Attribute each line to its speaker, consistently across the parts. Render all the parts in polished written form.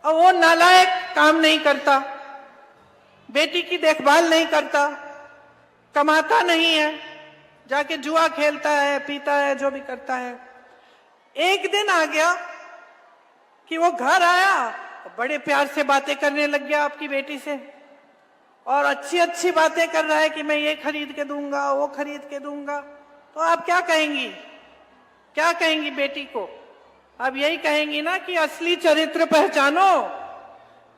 Speaker 1: और वो नालायक काम नहीं करता, बेटी की देखभाल नहीं करता, कमाता नहीं है, जाके जुआ खेलता है, पीता है, जो भी करता है। एक दिन आ गया कि वो घर आया, बड़े प्यार से बातें करने लग गया आपकी बेटी से, और अच्छी अच्छी बातें कर रहा है कि मैं ये खरीद के दूंगा, वो खरीद के दूंगा। तो आप क्या कहेंगी, क्या कहेंगी बेटी को? अब यही कहेंगी ना कि असली चरित्र पहचानो,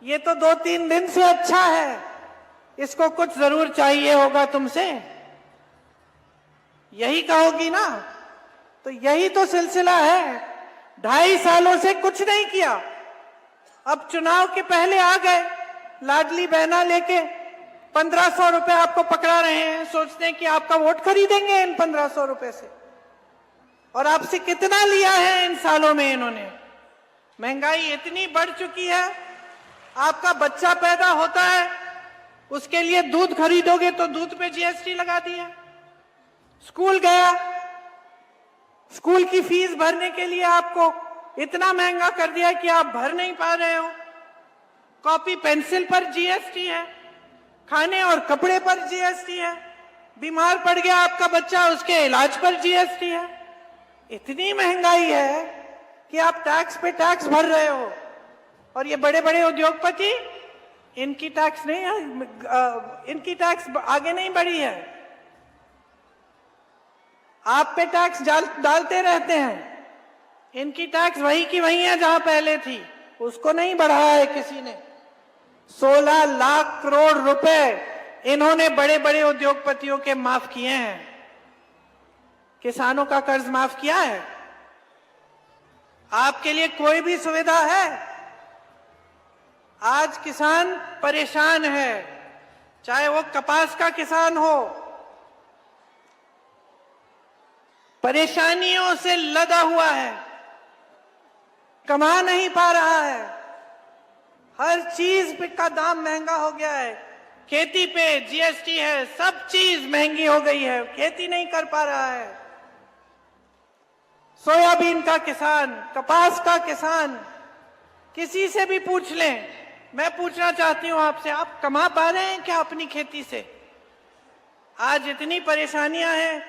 Speaker 1: ये तो 2-3 दिन से अच्छा है, इसको कुछ जरूर चाहिए होगा तुमसे, यही कहोगी ना? तो यही तो सिलसिला है। 2.5 सालों से कुछ नहीं किया, अब चुनाव के पहले आ गए लाडली बहना लेके, 1500 रुपए आपको पकड़ा रहे हैं, सोचते हैं कि आपका वोट खरीदेंगे इन 1500 रुपए से। और आपसे कितना लिया है इन सालों में इन्होंने? महंगाई इतनी बढ़ चुकी है, आपका बच्चा पैदा होता है, उसके लिए दूध खरीदोगे तो दूध पे जीएसटी लगा दिया। स्कूल गया, स्कूल की फीस भरने के लिए आपको इतना महंगा कर दिया कि आप भर नहीं पा रहे हो। कॉपी पेंसिल पर जीएसटी है, खाने और कपड़े पर जीएसटी है, बीमार पड़ गया आपका बच्चा, उसके इलाज पर जीएसटी है। इतनी महंगाई है कि आप टैक्स पे टैक्स भर रहे हो। और ये बड़े बड़े उद्योगपति, इनकी टैक्स नहीं, इनकी टैक्स आगे नहीं बढ़ी है, आप पे टैक्स डालते रहते हैं। इनकी टैक्स वही की वही है जहां पहले थी, उसको नहीं बढ़ाया है किसी ने। 16 लाख करोड़ रुपए इन्होंने बड़े बड़े उद्योगपतियों के माफ किए हैं। किसानों का कर्ज माफ किया है? आपके लिए कोई भी सुविधा है? आज किसान परेशान है, चाहे वो कपास का किसान हो, परेशानियों से लदा हुआ है, कमा नहीं पा रहा है, हर चीज का दाम महंगा हो गया है, खेती पे जीएसटी है, सब चीज महंगी हो गई है, खेती नहीं कर पा रहा है। सोयाबीन का किसान, कपास का किसान, किसी से भी पूछ लें। मैं पूछना चाहती हूं आपसे, आप कमा पा रहे हैं क्या अपनी खेती से? आज इतनी परेशानियां हैं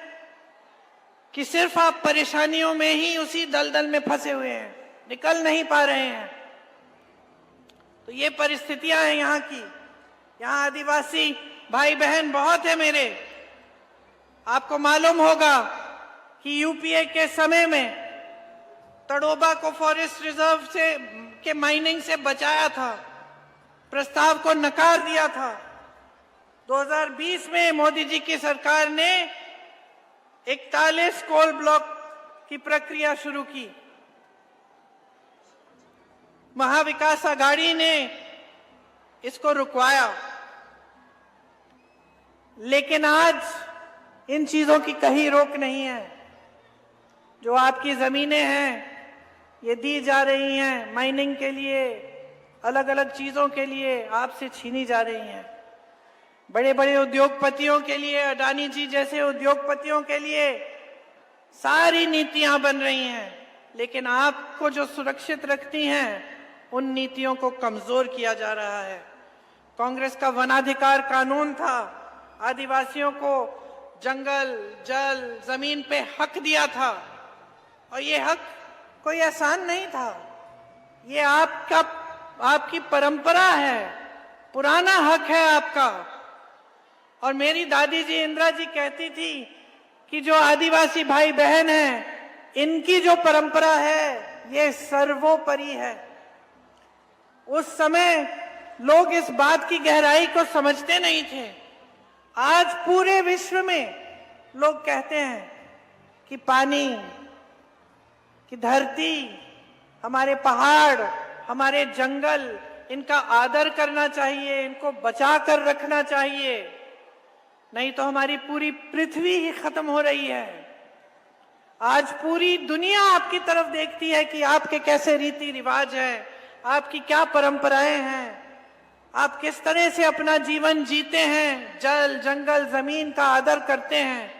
Speaker 1: कि सिर्फ आप परेशानियों में ही उसी दलदल में फंसे हुए हैं, निकल नहीं पा रहे हैं। तो ये परिस्थितियां हैं यहाँ की। यहाँ आदिवासी भाई बहन बहुत है मेरे। आपको मालूम होगा कि यूपीए के समय में तड़ोबा को फॉरेस्ट रिजर्व से के माइनिंग से बचाया था, प्रस्ताव को नकार दिया था। 2020 में मोदी जी की सरकार ने 41 कोल ब्लॉक की प्रक्रिया शुरू की। महाविकास आघाड़ी ने इसको रुकवाया, लेकिन आज इन चीजों की कहीं रोक नहीं है। जो आपकी जमीनें हैं ये दी जा रही हैं माइनिंग के लिए, अलग अलग चीजों के लिए आपसे छीनी जा रही हैं। बड़े बड़े उद्योगपतियों के लिए, अडानी जी जैसे उद्योगपतियों के लिए सारी नीतियां बन रही हैं, लेकिन आपको जो सुरक्षित रखती हैं उन नीतियों को कमजोर किया जा रहा है। कांग्रेस का वनाधिकार कानून था, आदिवासियों को जंगल, जल, जमीन पे हक दिया था, और ये हक कोई आसान नहीं था। ये आपकी परंपरा है, पुराना हक है आपका। और मेरी दादी जी इंदिरा जी कहती थी कि जो आदिवासी भाई बहन हैं, इनकी जो परंपरा है ये सर्वोपरि है। उस समय लोग इस बात की गहराई को समझते नहीं थे। आज पूरे विश्व में लोग कहते हैं कि पानी, कि धरती, हमारे पहाड़, हमारे जंगल, इनका आदर करना चाहिए, इनको बचा कर रखना चाहिए, नहीं तो हमारी पूरी पृथ्वी ही खत्म हो रही है। आज पूरी दुनिया आपकी तरफ देखती है कि आपके कैसे रीति रिवाज हैं, आपकी क्या परंपराएं हैं, आप किस तरह से अपना जीवन जीते हैं, जल, जंगल, जमीन का आदर करते हैं।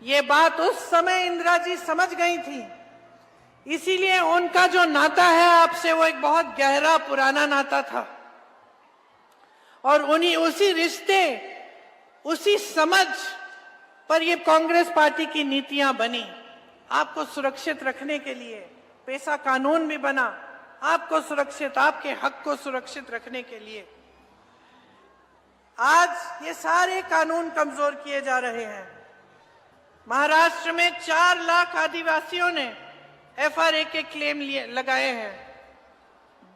Speaker 1: ये बात उस समय इंदिरा जी समझ गई थी, इसीलिए उनका जो नाता है आपसे वो एक बहुत गहरा पुराना नाता था, और उसी रिश्ते, उसी समझ पर ये कांग्रेस पार्टी की नीतियां बनी। आपको सुरक्षित रखने के लिए पेशा कानून भी बना, आपको सुरक्षित, आपके हक को सुरक्षित रखने के लिए। आज ये सारे कानून कमजोर किए जा रहे हैं। महाराष्ट्र में 4 लाख आदिवासियों ने FRA के क्लेम लगाए हैं।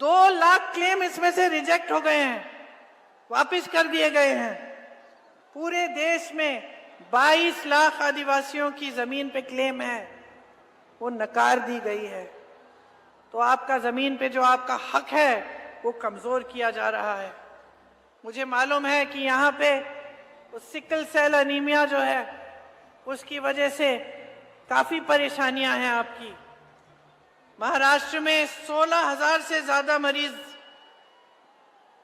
Speaker 1: 2 लाख क्लेम इसमें से रिजेक्ट हो गए हैं, वापस कर दिए गए हैं। पूरे देश में 22 लाख आदिवासियों की जमीन पे क्लेम है, वो नकार दी गई है। तो आपका जमीन पे जो आपका हक है वो कमजोर किया जा रहा है। मुझे मालूम है कि यहाँ पे सिकल सेल एनीमिया जो है उसकी वजह से काफी परेशानियां हैं आपकी। महाराष्ट्र में 16,000 से ज्यादा मरीज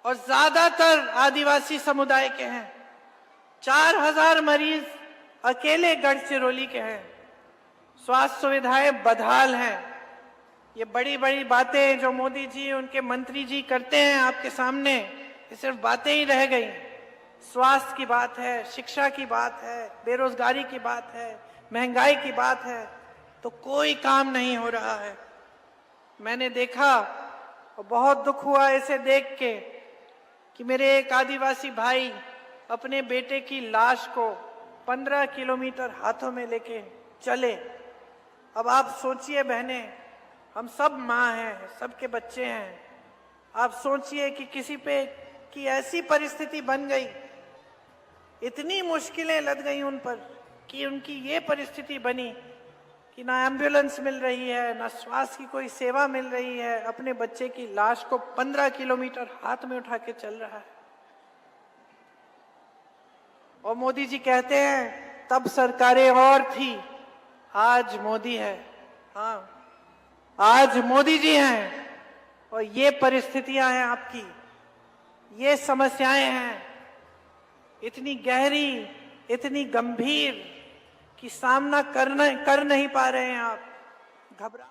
Speaker 1: और ज्यादातर आदिवासी समुदाय के हैं। 4,000 मरीज अकेले गढ़चिरौली के हैं। स्वास्थ्य सुविधाएं बदहाल हैं। ये बड़ी बड़ी बातें जो मोदी जी, उनके मंत्री जी करते हैं आपके सामने, ये सिर्फ बातें ही रह गई। स्वास्थ्य की बात है, शिक्षा की बात है, बेरोजगारी की बात है, महंगाई की बात है, तो कोई काम नहीं हो रहा है। मैंने देखा और बहुत दुख हुआ इसे देख के कि मेरे एक आदिवासी भाई अपने बेटे की लाश को 15 किलोमीटर हाथों में लेके चले। अब आप सोचिए बहनें, हम सब माँ हैं, सबके बच्चे हैं। आप सोचिए कि किसी पे की ऐसी परिस्थिति बन गई, इतनी मुश्किलें लद गई उन पर कि उनकी ये परिस्थिति बनी कि ना एम्बुलेंस मिल रही है, ना स्वास्थ्य की कोई सेवा मिल रही है। अपने बच्चे की लाश को 15 किलोमीटर हाथ में उठा के चल रहा है। और मोदी जी कहते हैं तब सरकारें और थी, आज मोदी है। हाँ, आज मोदी जी हैं और ये परिस्थितियां हैं आपकी, ये समस्याएं हैं इतनी गहरी, इतनी गंभीर कि सामना कर नहीं पा रहे हैं आप। घबरा